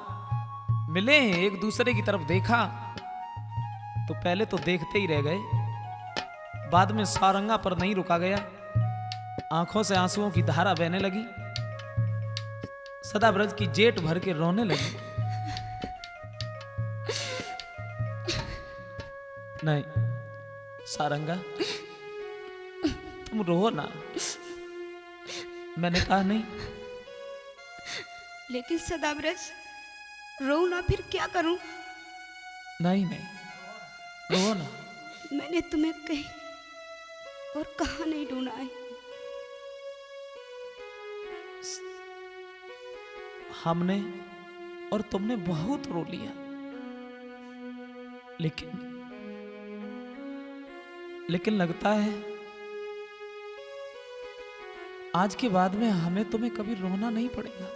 मिले हैं, एक दूसरे की तरफ देखा तो पहले तो देखते ही रह गए, बाद में सारंगा पर नहीं रुका गया, आंखों से आंसुओं की धारा बहने लगी। सदाव्रज की जेठ भर के रोने लगी। नहीं सारंगा तुम रो ना, मैंने कहा नहीं। लेकिन सदाव्रज रो ना, फिर क्या करूं? नहीं रो ना। मैंने तुम्हें कहीं और कहाँ नहीं ढूंढा है। हमने और तुमने बहुत रो लिया, लेकिन लगता है आज के बाद में हमें तुम्हें कभी रोना नहीं पड़ेगा।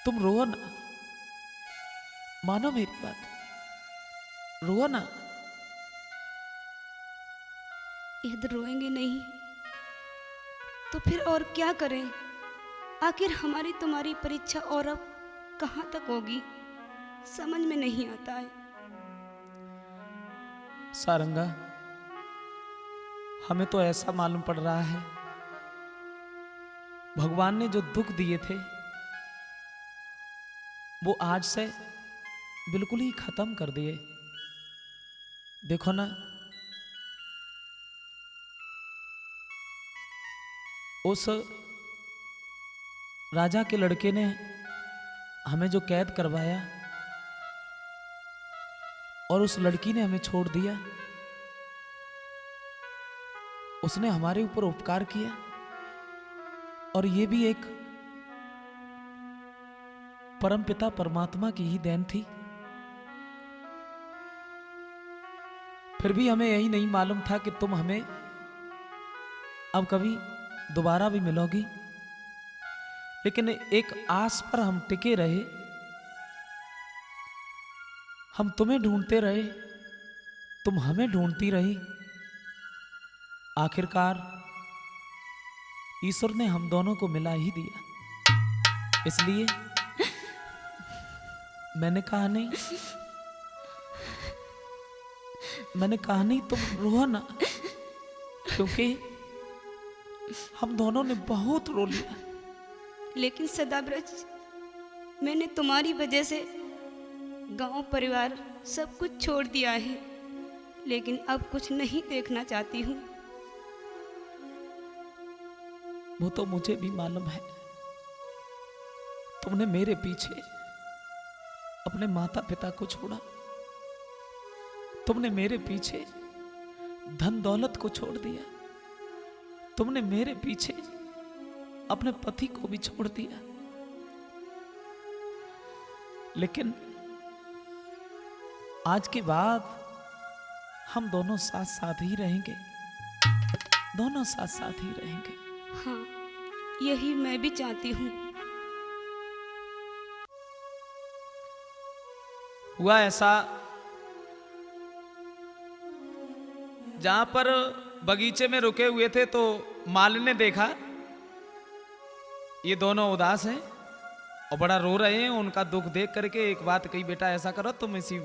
तुम रो ना, मानो मेरी बात, रो ना। यदि रोएंगे नहीं तो फिर और क्या करें? आखिर हमारी तुम्हारी परीक्षा और अब कहां तक होगी, समझ में नहीं आता है। सारंगा हमें तो ऐसा मालूम पड़ रहा है भगवान ने जो दुख दिए थे वो आज से बिल्कुल ही खत्म कर दिए। देखो ना, उस राजा के लड़के ने हमें जो कैद करवाया और उस लड़की ने हमें छोड़ दिया, उसने हमारे ऊपर उपकार किया और ये भी एक परमपिता परमात्मा की ही देन थी। फिर भी हमें यही नहीं मालूम था कि तुम हमें अब कभी दोबारा भी मिलोगी, लेकिन एक आस पर हम टिके रहे, हम तुम्हें ढूंढते रहे, तुम हमें ढूंढती रही। आखिरकार ईश्वर ने हम दोनों को मिला ही दिया। इसलिए मैंने कहा नहीं तुम रो ना, क्योंकि हम दोनों ने बहुत रो लिया। लेकिन सदाब्रज, मैंने तुम्हारी वजह से गांव परिवार सब कुछ छोड़ दिया है, लेकिन अब कुछ नहीं देखना चाहती हूँ। वो तो मुझे भी मालूम है। तुमने मेरे पीछे अपने माता पिता को छोड़ा, तुमने मेरे पीछे धन दौलत को छोड़ दिया, तुमने मेरे पीछे अपने पति को भी छोड़ दिया, लेकिन आज के बाद हम दोनों साथ साथ ही रहेंगे, दोनों साथ साथ ही रहेंगे। हाँ, यही मैं भी चाहती हूँ। हुआ ऐसा, जहां पर बगीचे में रुके हुए थे तो मालिन ने देखा ये दोनों उदास हैं और बड़ा रो रहे हैं। उनका दुख देख करके एक बात कही, बेटा ऐसा करो, तुम इसी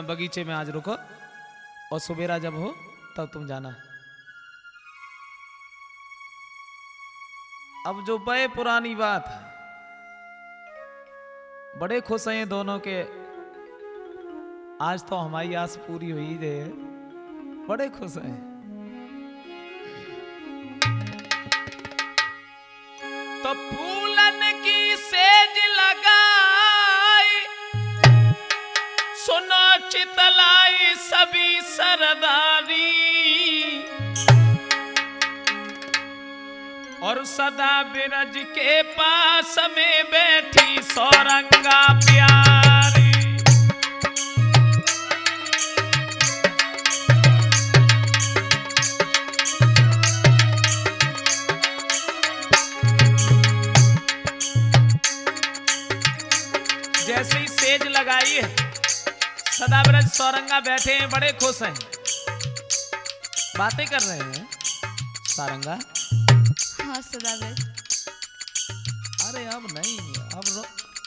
बगीचे में आज रुको और सवेरा जब हो तब तुम जाना। अब जो बड़े पुरानी बात है, बड़े खुश हैं दोनों के, आज तो हमारी आस पूरी हुई है, बड़े खुश हैं। तो फूलन की सेज लगाई, सुनो चितलाई सभी सरदारी, और सदा बिरज के पास में बैठी सौरंगा प्यारी। जैसे ही सेज लगाई है, सदाब्रज सौरंगा बैठे हैं, बड़े खुश हैं, बातें कर रहे हैं। सारंगा, हाँ सदाब्रज। अरे अब नहीं,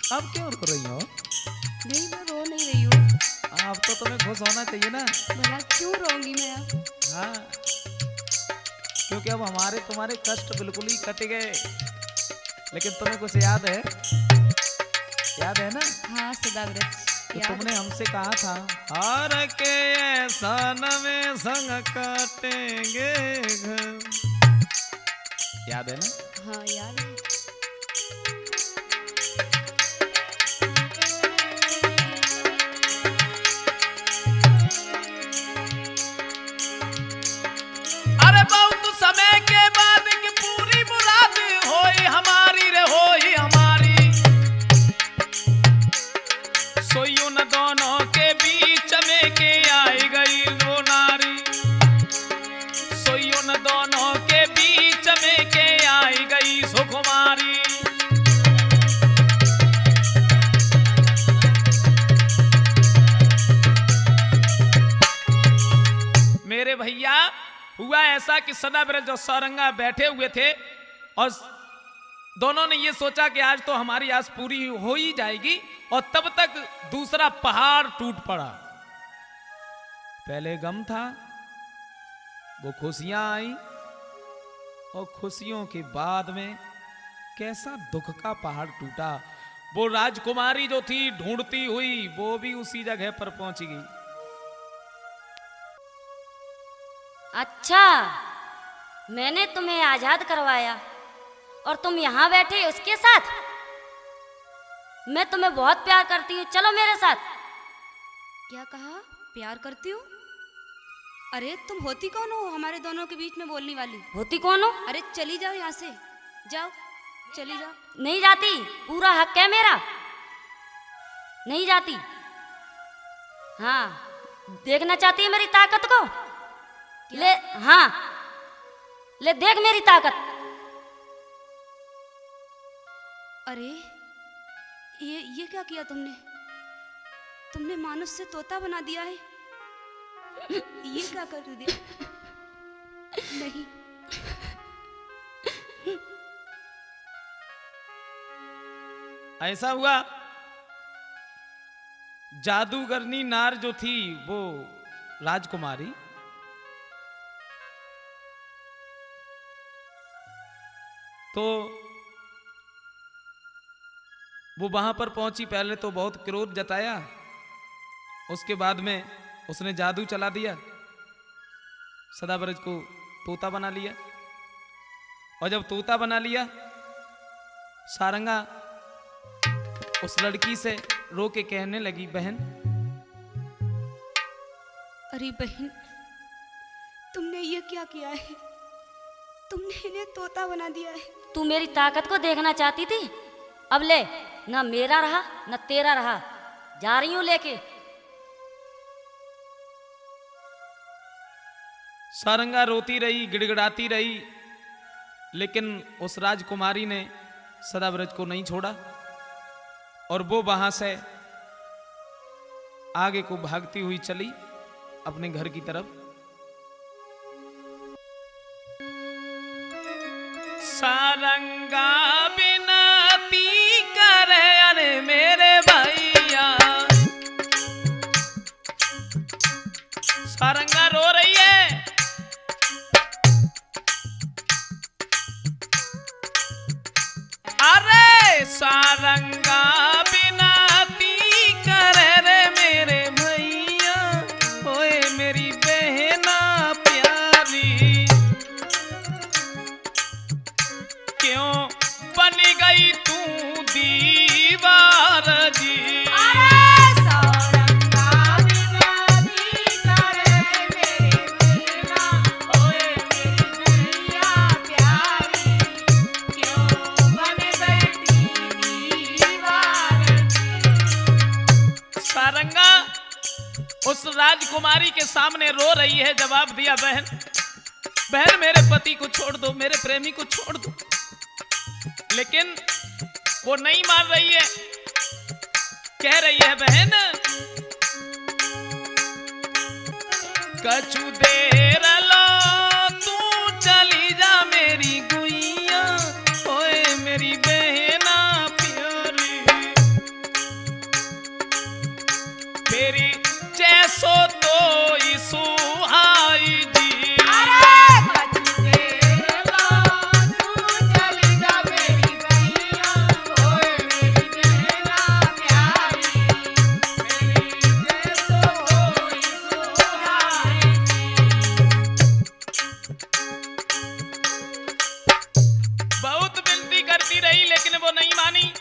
अब क्यों रो रही हो? नहीं, मैं रो नहीं रही हूँ। अब तो तुम्हें खुश होना चाहिए ना। भला क्यों रोऊंगी मैं अब? हाँ, क्योंकि अब हमारे तुम्हारे कष्ट बिल्कुल ही कट गए। लेकिन तुम्हें कुछ याद है? याद है ना? हाँ सदाब्रज, तो तुमने हमसे कहा था, हार के एहसान में संग काटेंगे घर। याद है ना? हाँ याद है। अरे बहुत समय के बाद की पूरी मुराद होई हमारी रे, होई हमारी। सोई उन दोनों के बीच में के आई गई दो नारी, सोई उन दोनों के बीच में के आई गई सुकुमारी। मेरे भैया, हुआ ऐसा कि सदाब्रज और सौरंगा बैठे हुए थे और दोनों ने ये सोचा कि आज तो हमारी आस पूरी हो ही जाएगी, और तब तक दूसरा पहाड़ टूट पड़ा। पहले गम था, वो खुशियां आई, और खुशियों के बाद में कैसा दुख का पहाड़ टूटा। वो राजकुमारी जो थी ढूंढती हुई, वो भी उसी जगह पर पहुंच गई। अच्छा, मैंने तुम्हें आजाद करवाया, और तुम यहाँ बैठे उसके साथ। मैं तुम्हें बहुत प्यार करती हूँ, चलो मेरे साथ। क्या कहा? प्यार करती हूँ? अरे तुम होती कौन हो हमारे दोनों के बीच में बोलने वाली? होती कौन हो? अरे चली जाओ यहाँ से, जाओ, चली जाओ। नहीं जाती, पूरा हक है मेरा, नहीं जाती। हाँ, देखना चाहती है मेरी ताकत को? ले, हाँ, ले देख मेरी ताकत। अरे ये क्या किया तुमने? तुमने मानुष से तोता बना दिया है। ये क्या कर दिया? नहीं, ऐसा हुआ, जादूगरनी नार जो थी वो राजकुमारी, तो वो वहां पर पहुंची। पहले तो बहुत क्रोध जताया, उसके बाद में उसने जादू चला दिया, सदाब्रज को तोता बना लिया। और जब तोता बना लिया, सारंगा उस लड़की से रो के कहने लगी, बहन। अरे बहन, तुमने ये क्या किया है? तुमने इन्हें तोता बना दिया है। तू मेरी ताकत को देखना चाहती थी, अब ले, ना मेरा रहा ना तेरा रहा, जा रही हूं लेके। सारंगा रोती रही, गिड़गिड़ाती रही, लेकिन उस राजकुमारी ने सदाब्रज को नहीं छोड़ा और वो वहां से आगे को भागती हुई चली अपने घर की तरफ। सारंगा बिनती करे, अरे मेरे भैया। सारंगा रो रही है, अरे सारंगा बिनती करे रे मेरे भैया, ओए मेरी बहना प्यारी, क्यों बन गई तू दीवार जी। सारंगा उस राजकुमारी के सामने रो रही है, जवाब दिया, बहन, बहन मेरे पति को छोड़ दो, मेरे प्रेमी को छोड़ दो। लेकिन वो नहीं मान रही है, कह रही है, बहन कछु देर लो तू चली जा मेरी गुइया, ओए मेरी बहना प्यारी, तेरी जैसो तो सुहाई जी। बहुत विनती करती रही, लेकिन वो नहीं मानी,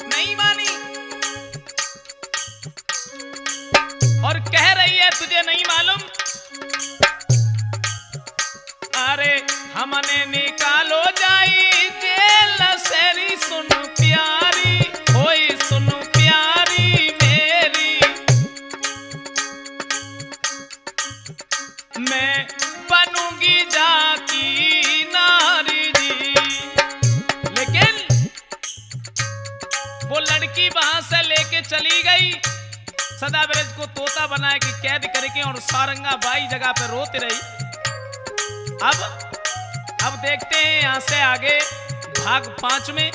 नहीं मानी, और कह रही है, तुझे नहीं मालूम, अरे हमने निकालो जाई जेल सेरी, सुन प्यारी, ओए सुन प्यारी मेरी, मैं बनूंगी जाकी नारी जी। लेकिन वो लड़की वहां से लेके चली गई, सदाब्रज को तोता बना के कैद करके, और सारंगा बाई जगह पे रोती रही। अब देखते हैं यहां से आगे भाग 5 में,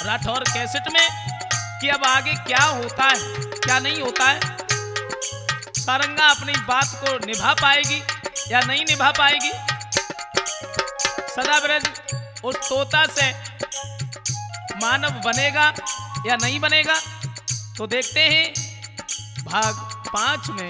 राठौर कैसेट में, कि अब आगे क्या होता है क्या नहीं होता है। सारंगा अपनी बात को निभा पाएगी या नहीं निभा पाएगी, सदाब्रज उस तोता से मानव बनेगा या नहीं बनेगा, तो देखते हैं भाग 5 में।